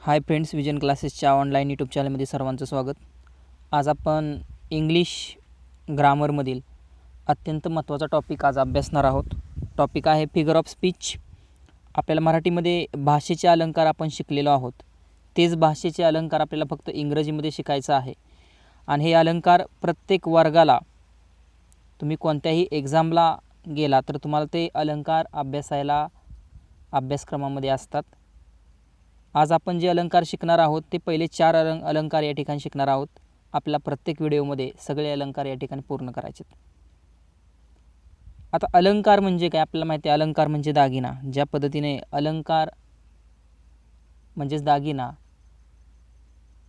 Hi friends, vision क्लासेसच्या online YouTube चॅनलमध्ये सर्वांचं स्वागत. आज आपण इंग्लिश ग्रामरमधील अत्यंत महत्त्वाचा टॉपिक आज अभ्यासणार आहोत. टॉपिक आहे फिगर ऑफ स्पीच. आपल्याला मराठीमध्ये भाषेचे अलंकार आपण शिकलेलो आहोत. तेच भाषेचे अलंकार आपल्याला फक्त इंग्रजीमध्ये शिकायचं आहे. आणि हे अलंकार प्रत्येक वर्गाला, तुम्ही कोणत्याही एक्झामला गेला तर तुम्हाला ते अलंकार अभ्यासायला अभ्यासक्रमामध्ये असतात. आज आपण जे अलंकार शिकणार आहोत ते पहिले 4 अलंकार या ठिकाणी शिकणार आहोत. आपल्या प्रत्येक व्हिडिओमध्ये सगळे अलंकार या ठिकाणी पूर्ण करायचे. आता अलंकार म्हणजे काय आपल्याला माहिती आहे. अलंकार म्हणजे दागिना. ज्या पद्धतीने अलंकार म्हणजेच दागिना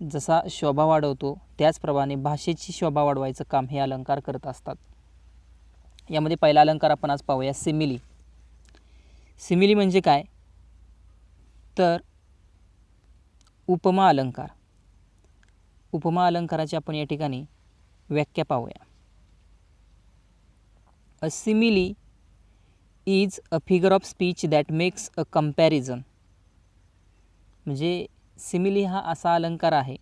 जसा शोभा वाढवतो त्याचप्रमाणे भाषेची शोभा वाढवायचं काम हे अलंकार करत असतात. यामध्ये पहिला अलंकार आपण आज पाहूया, सिमिली. सिमिली म्हणजे काय तर उपमा अलंकार. उपमा अलंकाराची आपण या ठिकाणी व्याख्या पाहूया. A simile is a figure of speech that makes a comparison. म्हणजे सिमिली हा असा अलंकार आहे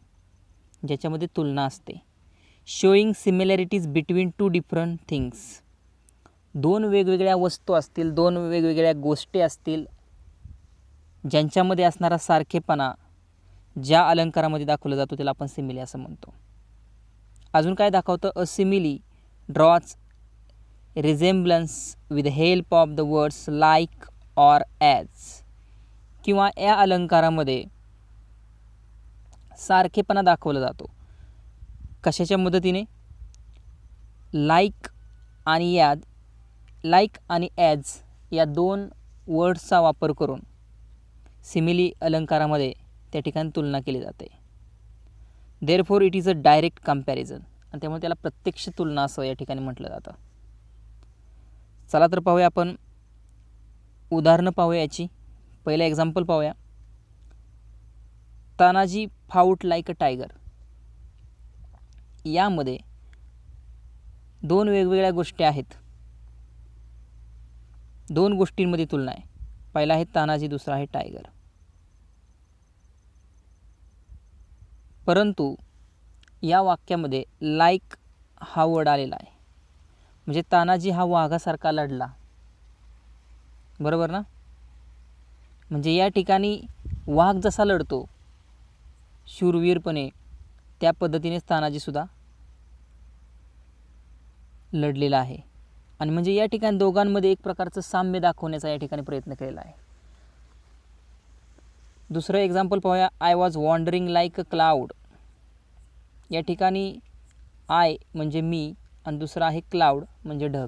ज्याच्यामध्ये तुलना असते. Showing similarities between two different things. दोन वेगवेगळ्या वस्तू असतील, दोन वेगवेगळ्या गोष्टी असतील, ज्यांच्यामध्ये असणारा सारखेपणा ज्या अलंकारामध्ये दाखवला जातो त्याला आपण सिमिली असं म्हणतो. अजून काय दाखवतं, a simile draws resemblance with help of the words like or as. किंवा या अलंकारामध्ये सारखेपणा दाखवला जातो कशाच्या मदतीने, लाईक आणि ॲज या दोन वर्ड्सचा वापर करून सिमिली अलंकारामध्ये त्या ठिकाणी तुलना केली जाते. Therefore it is a direct comparison. आणि त्यामुळे त्याला प्रत्यक्ष तुलना असं या ठिकाणी म्हटलं जातं. चला तर पाहूया, आपण उदाहरणं पाहूया याची. पहिलं एक्झाम्पल पाहूया. Tanaji fought like a tiger. यामध्ये दोन वेगवेगळ्या गोष्टी आहेत. दोन गोष्टींमध्ये तुलना आहे. पहिला आहे तानाजी, दुसरा आहे टायगर. परंतु या वाक्यामध्ये लाईक हा वर्ड आलेला आहे. म्हणजे तानाजी हा वाघासारखा लढला, बरोबर ना. म्हणजे या ठिकाणी वाघ जसा लढतो शूरवीरपणे, त्या पद्धतीनेच तानाजीसुद्धा लढलेला आहे. आणि म्हणजे या ठिकाणी दोघांमध्ये एक प्रकारचं साम्य दाखवण्याचा या ठिकाणी प्रयत्न केलेला आहे. दुसरं एक्झाम्पल पाहूया. I was wandering like a cloud. या ठिकाणी आय म्हणजे मी आणि दुसरा आहे क्लाउड म्हणजे ढग.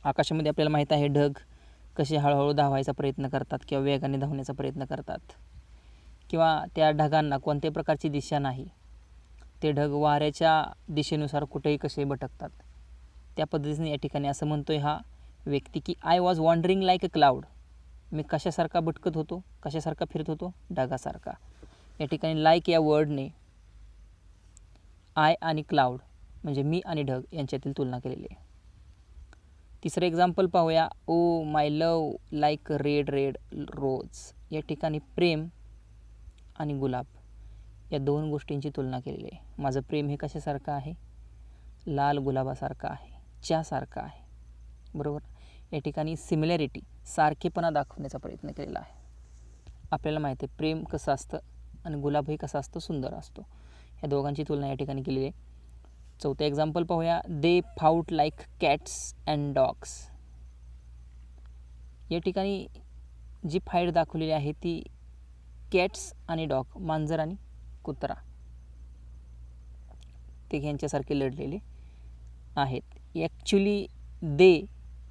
आकाशामध्ये आपल्याला माहीत आहे ढग कसे हळूहळू धावायचा प्रयत्न करतात किंवा वेगाने धावण्याचा प्रयत्न करतात, किंवा त्या ढगांना कोणत्याही प्रकारची दिशा नाही. ते ढग वाऱ्याच्या दिशेनुसार कुठेही कसे भटकतात. त्या पद्धतीने या ठिकाणी असं म्हणतोय हा व्यक्ती की I was wandering like a cloud. मी कशासारखा भटकत होतो, कशासारखा फिरत होतो, ढगासारखा. या ठिकाणी लाईक या वर्डने आय आणि क्लाउड म्हणजे मी आणि ढग यांच्यातील तुलना केलेली आहे. तिसरं एक्झाम्पल पाहूया. O my love like red red rose. या ठिकाणी प्रेम आणि गुलाब या दोन गोष्टींची तुलना केलेली आहे. माझं प्रेम हे कशासारखं आहे, लाल गुलाबासारखं आहे, च्यासारखं आहे, बरोबर. या ठिकाणी सिमिलॅरिटी सारखेपणा दाखवण्याचा प्रयत्न केलेला आहे. आपल्याला माहिती आहे प्रेम कसं असतं आणि गुलाबही कसा असतो, सुंदर असतो. या दोघांची तुलना या ठिकाणी केलेली आहे. चौथं एक्झाम्पल पाहूया. दे फाऊट लाईक कॅट्स अँड डॉग्स. या ठिकाणी जी फाईट दाखवलेली आहे ती कॅट्स आणि डॉग, मांजर आणि कुत्रा, ते ह्यांच्यासारखे लढलेले आहेत. ॲक्च्युली दे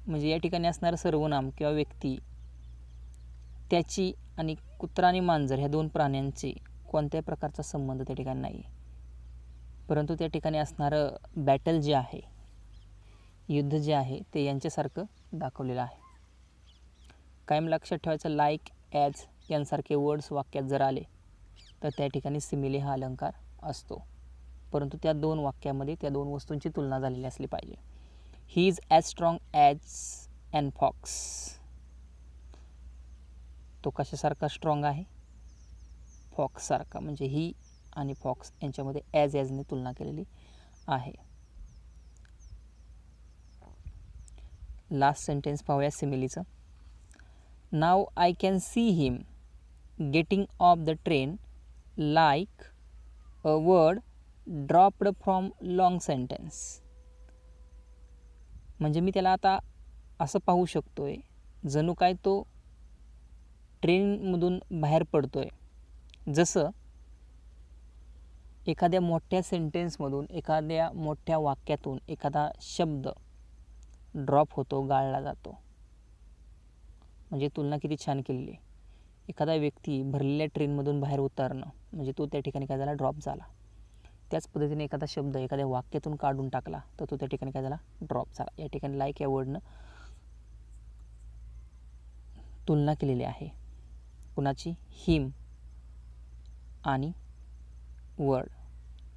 म्हणजे या ठिकाणी असणारं सर्वनाम किंवा व्यक्ती, त्याची आणि कुत्रा आणि मांजर ह्या दोन प्राण्यांचे कोणत्याही प्रकारचा संबंध त्या ठिकाणी नाही आहे. परंतु त्या ठिकाणी असणारं बॅटल जे आहे, युद्ध जे आहे ते यांच्यासारखं दाखवलेलं आहे. कायम लक्षात ठेवायचं, लाईक ॲज यांसारखे वर्ड्स वाक्यात जर आले तर त्या ठिकाणी सिमिली हा अलंकार असतो. परंतु त्या दोन वाक्यामध्ये त्या दोन वस्तूंची तुलना झालेली असली पाहिजे. He is as strong as an fox. तो कशासारखा स्ट्रॉंग आहे, फॉक्ससारखा, म्हणजे ही आणि फॉक्स यांच्यामध्ये ॲजने तुलना केलेली आहे. लास्ट सेंटेन्स पाहूया सिमिलीचं. नाव I can see him getting off the train like a word dropped from long sentence. म्हणजे मी त्याला आता असं पाहू शकतोय जणू काय तो ट्रेनमधून बाहेर पडतोय. जसं एखाद्या मोठ्या सेंटेन्समधून, एखाद्या मोठ्या वाक्यातून एखादा शब्द ड्रॉप होतो, गाळला जातो. म्हणजे तुलना किती छान केलेली आहे. एखादा व्यक्ती भरलेल्या ट्रेनमधून बाहेर उतरणं म्हणजे तो त्या ठिकाणी काय झाला, ड्रॉप झाला. त्याच पद्धतीने एखादा शब्द एखाद्या वाक्यातून काढून टाकला तर तो त्या ठिकाणी काय झाला, ड्रॉप झाला. या ठिकाणी लाईक या वर्डनं तुलना केलेली आहे. कुणाची? हिम आणि वर्ड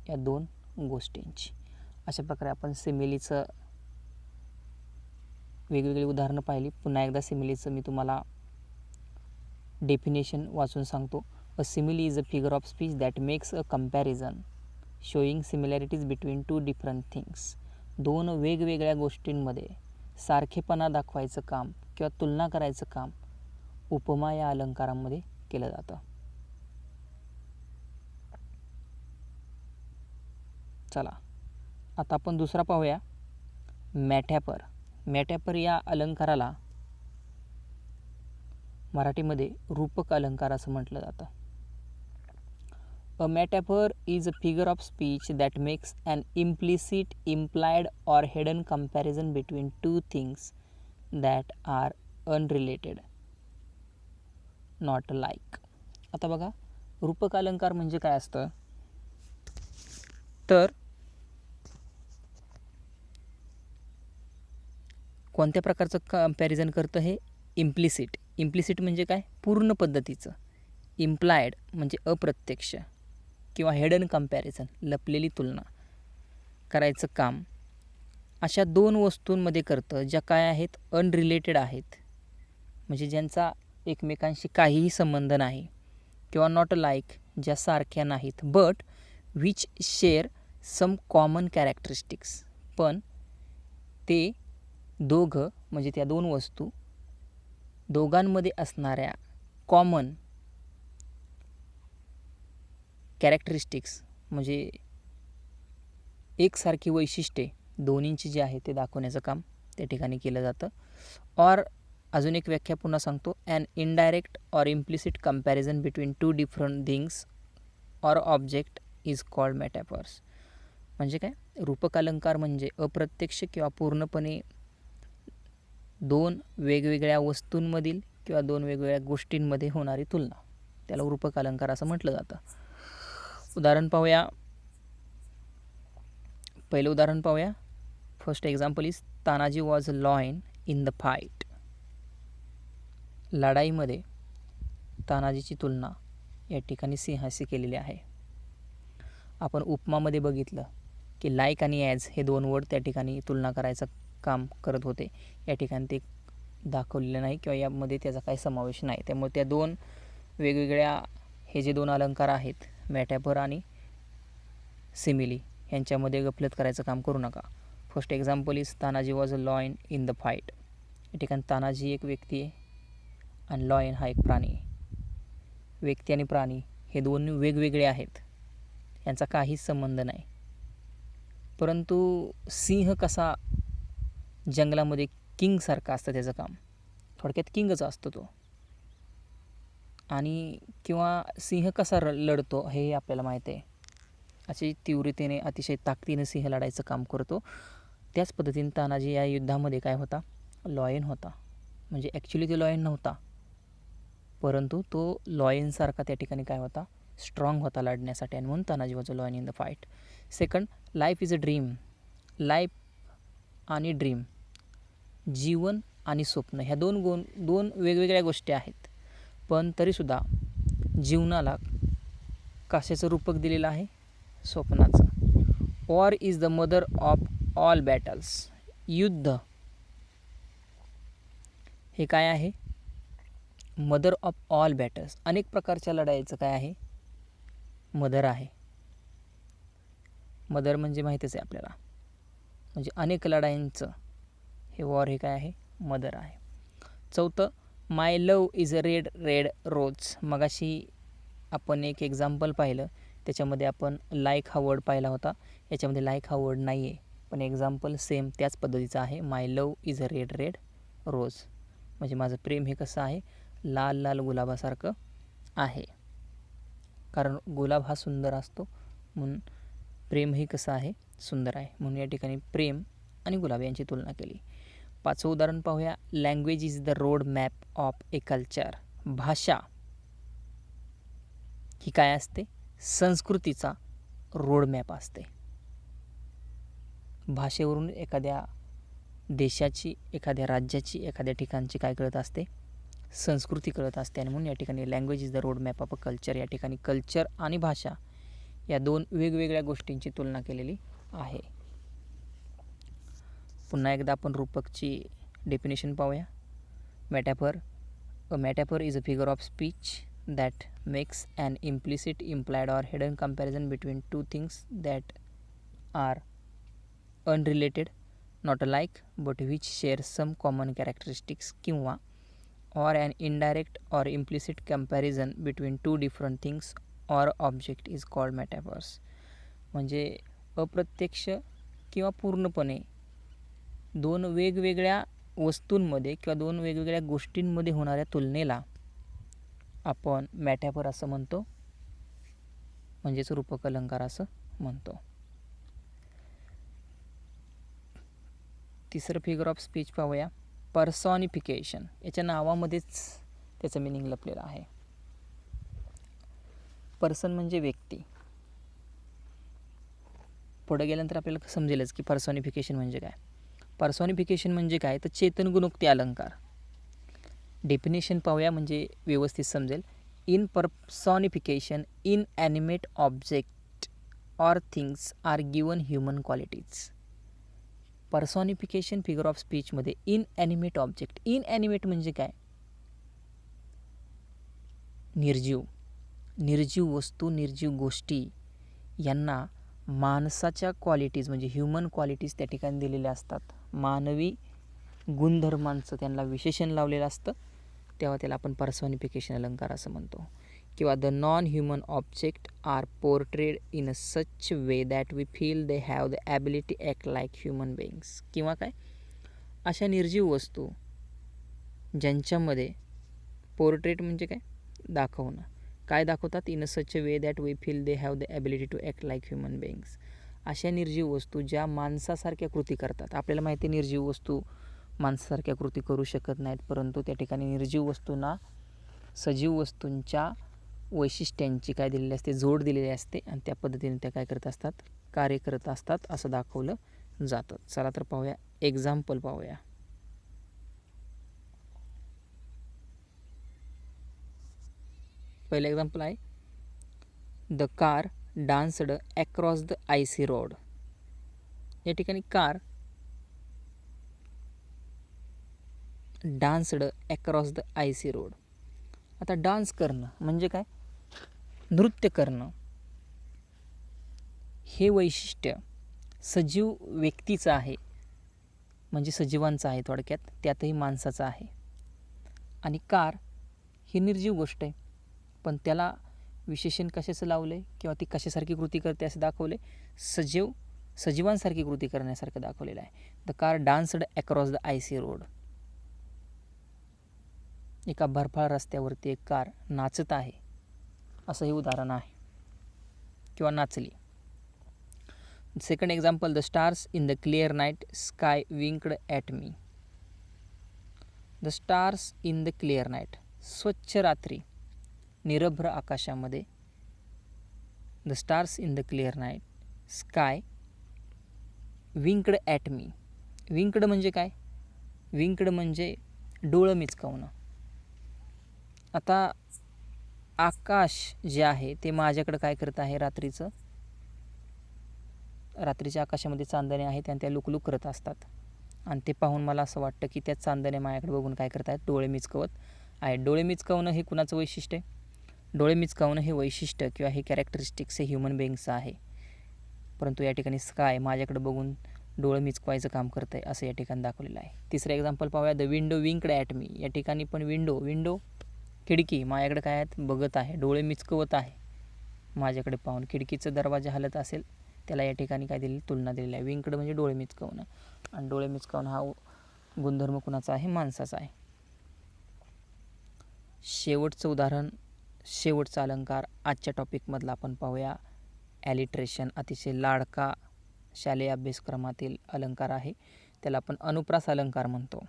या दोन गोष्टींची. अशा प्रकारे आपण सिमिलीचं वेगवेगळी उदाहरणं पाहिली. पुन्हा एकदा सिमिलीचं मी तुम्हाला डेफिनेशन वाचून सांगतो. A simile is a figure of speech that makes a comparison showing similarities between two different things. दोन वेगवेगळ्या गोष्टींमध्ये सारखेपणा दाखवायचं काम किंवा तुलना करायचं काम उपमा या अलंकारामध्ये केलं जातं. चला आता आपण दुसरा पाहूया, मॅटॅफर. मॅटॅफर या अलंकाराला मराठीमध्ये रूपक अलंकार असं म्हटलं जातं. A metaphor is a figure of speech that makes an implicit, implied or hidden comparison between two things that are unrelated, not like. आता बघा, रूपक अलंकार म्हणजे काय असतं, तर कोणत्या प्रकारचं कंपॅरिझन करतं हे? इम्प्लिसिट. इम्प्लिसिट म्हणजे काय? पूर्ण पद्धतीचं. इम्प्लायड म्हणजे अप्रत्यक्ष किंवा हिडन कंपॅरिझन, लपलेली तुलना करायचं काम अशा दोन वस्तूंमध्ये करतं ज्या काय आहेत, अनरिलेटेड आहेत, म्हणजे ज्यांचा एकमेकांशी काहीही संबंध नाही, किंवा नॉट लाईक ज्या सारख्या नाहीत, but which share some common characteristics, पण ते दोघं म्हणजे त्या दोन वस्तू दोघांमध्ये असणाऱ्या कॉमन कॅरेक्टरिस्टिक्स म्हणजे एकसारखी वैशिष्ट्ये दोन्हींची जी आहे ते दाखवण्याचं काम त्या ठिकाणी केलं जातं. ऑर अजून एक व्याख्या पुन्हा सांगतो, an indirect or implicit comparison between two different things or object is called metaphors. म्हणजे काय? रूपक अलंकार म्हणजे अप्रत्यक्ष किंवा पूर्णपणे दोन वेगवेगळ्या वस्तूंमधील किंवा दोन वेगवेगळ्या गोष्टींमध्ये होणारी तुलना, त्याला रूपक अलंकार असं म्हटलं जातं. उदाहरण पाहूया. पहिलं उदाहरण पाहूया. First example is Tanaji was lion in the fight. लढाईमध्ये तानाजीची तुलना या ठिकाणी सिंहाशी केलेली आहे. आपण उपमामध्ये बघितलं की लाईक आणि ॲज हे दोन वर्ड त्या ठिकाणी तुलना करायचं काम करत होते. या ठिकाणी ते दाखवलेलं नाही किंवा यामध्ये त्याचा काही समावेश नाही. त्यामुळे त्या दोन वेगवेगळ्या हे जे दोन अलंकार आहेत, मॅटॅफर आणि सिमिली, यांच्यामध्ये गफलत करायचं काम करू नका. First example is Tanaji was a lion in the fight. या ठिकाणी तानाजी एक व्यक्ती आहे आणि लॉयन हा एक प्राणी आहे. व्यक्ती आणि प्राणी हे दोन वेगवेगळे आहेत, यांचा काहीच संबंध नाही. परंतु सिंह कसा जंगलामध्ये किंगसारखा असतं, त्याचं काम थोडक्यात किंगच असतो तो, आणि किंवा सिंह कसा लढतो हे आपल्याला माहीत आहे. अशी तीव्रतेने, अतिशय ताकदीने सिंह लढायचं काम करतो. त्याच पद्धतीने तानाजी या युद्धामध्ये काय होता? लॉयन होता. म्हणजे ॲक्च्युली तो लॉयन नव्हता, परंतु तो लॉयनसारखा त्या ठिकाणी काय होता? स्ट्रॉंग होता लढण्यासाठी, आणि म्हणून Tanaji was a lion in the fight. Second, life is a dream. Life आणि ड्रीम, जीवन आणि स्वप्न, ह्या दोन वेगवेगळ्या गोष्टी आहेत. पण तरीसुद्धा जीवनाला कशाचं रूपक दिलेलं आहे? स्वप्नाचं. War is the mother of all battles. युद्ध हे काय आहे? Mother of all battles. अनेक प्रकारच्या लढाईचं काय आहे? मदर आहे. मदर म्हणजे माहीतच आहे आपल्याला, म्हणजे अनेक लढाईंचं हे वॉर हे काय आहे, मदर आहे. चौथं, my love is a red red rose. मगाशी आपण एक एक्झाम्पल पाहिलं, त्याच्यामध्ये आपण लाईक हा वर्ड पाहिला होता. याच्यामध्ये लाईक हा वर्ड नाही आहे, पण एक्झाम्पल सेम त्याच पद्धतीचं आहे. My love is a red red rose, म्हणजे माझं प्रेम हे कसं आहे, लाल लाल गुलाबासारखं आहे. कारण गुलाब हा सुंदर असतो, म्हणून प्रेमही कसं आहे, सुंदर आहे. म्हणून या ठिकाणी प्रेम आणि गुलाब यांची तुलना केली. 5वं उदाहरण पाहूया. Language is the road map of a culture. भाषा ही काय असते, संस्कृतीचा रोड मॅप असते. भाषेवरून एखाद्या देशाची, एखाद्या राज्याची, एखाद्या ठिकाणची काय कळत असते, संस्कृती कळत असते. आणि म्हणून या ठिकाणी language is the road map of a culture, या ठिकाणी कल्चर आणि भाषा या दोन वेगवेगळ्या गोष्टींची तुलना केलेली आहे. पुन्हा एकदा आपण रूपकची डेफिनेशन पाहूया. Metaphor. A metaphor is a figure of speech that makes an implicit, implied or hidden comparison between two things that are unrelated, not alike, but which share some common characteristics, किंवा or an indirect or implicit comparison between two different things or object is called metaphors. म्हणजे अप्रत्यक्ष किंवा पूर्णपणे दोन वेगवेगळ्या वस्तूंमध्ये किंवा दोन वेगवेगळ्या गोष्टींमध्ये होणाऱ्या तुलनेला आपण मॅटॅफर असं म्हणतो, म्हणजेच रूपक अलंकार असं म्हणतो. तिसरं फिगर ऑफ स्पीच पाहूया. पर्सॉनिफिकेशन. याच्या नावामध्येच त्याचं मिनिंग लपलेलं आहे. पर्सन म्हणजे व्यक्ती. पुढे गेल्यानंतर आपल्याला समजेलच की पर्सॉनिफिकेशन म्हणजे काय. पर्सॉनिफिकेशन म्हणजे काय, तर चेतन गुणोक्ती अलंकार. डेफिनेशन पाहूया म्हणजे व्यवस्थित समजेल. In personification inanimate object or things are given human qualities. Personification figure of स्पीचमध्ये inanimate object. Inanimate म्हणजे काय, निर्जीव. निर्जीव वस्तू, निर्जीव गोष्टी यांना माणसाच्या क्वालिटीज म्हणजे ह्युमन क्वालिटीज त्या ठिकाणी दिलेल्या असतात. मानवी गुणधर्मांचं त्यांना विशेषण लावलेलं असतं, तेव्हा त्याला आपण पर्सॉनिफिकेशन अलंकार असं म्हणतो. किंवा the non human object are portrayed in a such way that we feel they have the ability act like human beings. किंवा काय, अशा निर्जीव वस्तू ज्यांच्यामध्ये पोर्ट्रेट म्हणजे काय, दाखवणं. काय दाखवतात, in a such way that we feel they have the ability to act like human beings. अशा निर्जीव वस्तू ज्या माणसासारख्या कृती करतात. आपल्याला माहिती आहे निर्जीव वस्तू माणसासारख्या कृती करू शकत नाहीत, परंतु त्या ठिकाणी निर्जीव वस्तूंना सजीव वस्तूंच्या वैशिष्ट्यांची काय दिलेली असते, जोड दिलेली असते, आणि त्या पद्धतीने त्या काय करत असतात, कार्य करत असतात असं दाखवलं जातं. चला तर पाहूया, एक्झाम्पल पाहूया. पहिलं एक्झाम्पल आहे, the car danced across the IC road. या ठिकाणी car danced across the IC road. आता डान्स करणं म्हणजे काय, नृत्य करणं. हे वैशिष्ट्य सजीव व्यक्तीचं आहे, म्हणजे सजीवांचं आहे थोडक्यात, त्यातही माणसाचं आहे. आणि कार ही निर्जीव गोष्ट आहे, पण त्याला विशेषण कशाचं लावलं आहे किंवा ती कशासारखी कृती करते असं दाखवले, सजीवांसारखी कृती करण्यासारखं दाखवलेलं आहे. The car danced across the IC road. एका बर्फाळ रस्त्यावरती एक कार नाचत आहे असं हे उदाहरण आहे, किंवा नाचली. Second example, the stars in the clear night sky winked at me. The stars in the clear night, स्वच्छ रात्री निरभ्र आकाशामध्ये. The stars in the clear night sky winked at me. Winked म्हणजे काय, विंक्ड म्हणजे डोळं मिचकावणं. आता आकाश जे आहे ते माझ्याकडं काय करत आहे, रात्रीच्या आकाशामध्ये चांदणे आहेत आणि त्या लुकलुक करत असतात, आणि ते पाहून मला असं वाटतं की त्या चांदणे माझ्याकडे बघून काय करत आहेत, डोळे मिचकवत आहेत. डोळे मिचकवणं हे कुणाचं वैशिष्ट्य आहे, डोळे मिचकावणं हे वैशिष्ट्य किंवा हे कॅरेक्टरिस्टिक्स हे ह्युमन बिईंगचं आहे, परंतु या ठिकाणी स्काय माझ्याकडे बघून डोळे मिचकवायचं काम करतं आहे असं या ठिकाणी दाखवलेलं आहे. तिसरं एक्झाम्पल पाहूया. The window winked at me. या ठिकाणी पण विंडो खिडकी माझ्याकडे काय आहेत बघत आहे, डोळे मिचकवत आहे माझ्याकडे पाहून. खिडकीचं दरवाजा हलत असेल त्याला या ठिकाणी काय दिली तुलना दिलेली आहे. विंक्ड म्हणजे डोळे मिचकवणं, आणि डोळे मिचकावणं हा गुणधर्म कुणाचा आहे, माणसाचा आहे. शेवटचं उदाहरण, शेवटचा अलंकार आजच्या टॉपिकमधला आपण पाहूया. ॲलिट्रेशन अतिशय लाडका शालेय अभ्यासक्रमातील अलंकार आहे, त्याला आपण अनुप्रास अलंकार म्हणतो.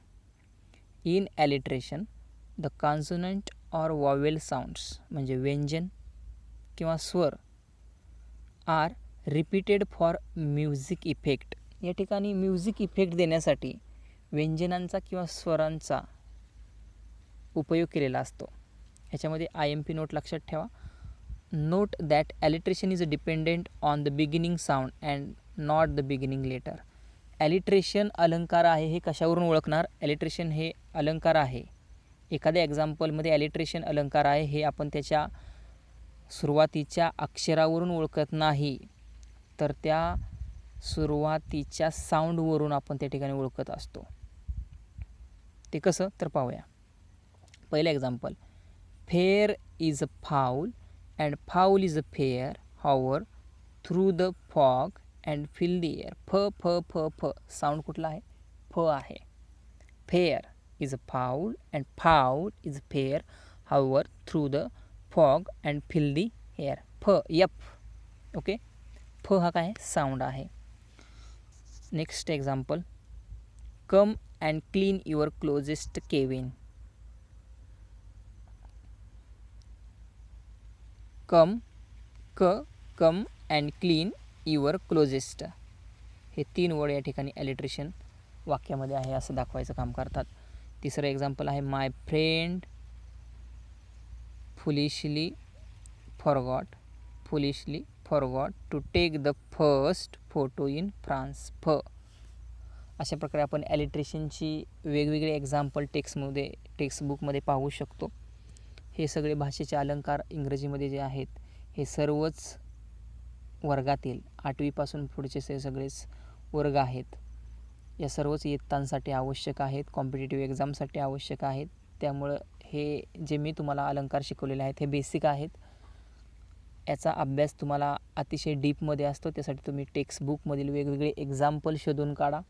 In alliteration the consonant or vowel sounds म्हणजे व्यंजन किंवा स्वर are repeated for music effect. या ठिकाणी म्युझिक इफेक्ट देण्यासाठी व्यंजनांचा किंवा स्वरांचा उपयोग केलेला असतो. ह्याच्यामध्ये IMP नोट लक्षात ठेवा. Note that alliteration is dependent on the beginning sound and not the beginning letter. Alliteration अलंकार आहे हे कशावरून ओळखणार? ॲलिट्रेशन हे अलंकार आहे, एखाद्या एक्झाम्पलमध्ये ॲलिट्रेशन अलंकार आहे हे आपण त्याच्या सुरुवातीच्या अक्षरावरून ओळखत नाही, तर त्या सुरुवातीच्या साऊंडवरून आपण त्या ठिकाणी ओळखत असतो. ते कसं तर पाहूया. पहिलं example, fair is a foul and foul is a fair hover through the fog and fill the air. फ फ फ फ साऊंड कुठला आहे? फ आहे. Fair is a foul and foul is a fair hover through the fog and fill the air. फ यफ. ओके, फ हा काय साऊंड आहे. Next example, come and clean your closest cabin. Come and clean your closest हे 3 word या ठिकाणी ॲलिट्रेशन वाक्यामध्ये आहे असं दाखवायचं काम करतात. तिसरं एक्झाम्पल आहे, my friend foolishly forgot to take the first photo in France. फ. अशा प्रकारे आपण ॲलिट्रेशनची वेगवेगळे एक्झाम्पल टेक्स्टबुकमध्ये पाहू शकतो. हे सगळे भाषेचे अलंकार इंग्रजीमध्ये जे आहेत हे सर्वच वर्गातील 8वीपासून पुढचे सगळेच वर्ग आहेत, या सर्वच इयत्तांसाठी आवश्यक आहेत, कॉम्पिटिटिव्ह एक्झामसाठी आवश्यक आहेत. त्यामुळं हे जे मी तुम्हाला अलंकार शिकवलेले आहेत हे बेसिक आहेत. याचा अभ्यास तुम्हाला अतिशय डीपमध्ये असतो, त्यासाठी तुम्ही टेक्स्टबुकमधील वेगवेगळे एक्झाम्पल शोधून काढा.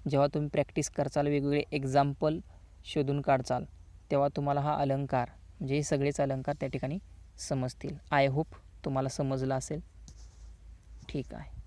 जेव्हा तुम्ही प्रॅक्टिस करचाल, वेगवेगळे एक्झाम्पल शोधून काढचाल, तेव्हा तुम्हाला हा अलंकार म्हणजे हे सगळेच अलंकार त्या ठिकाणी समजतील. आय होप तुम्हाला समजलं असेल. ठीक आहे.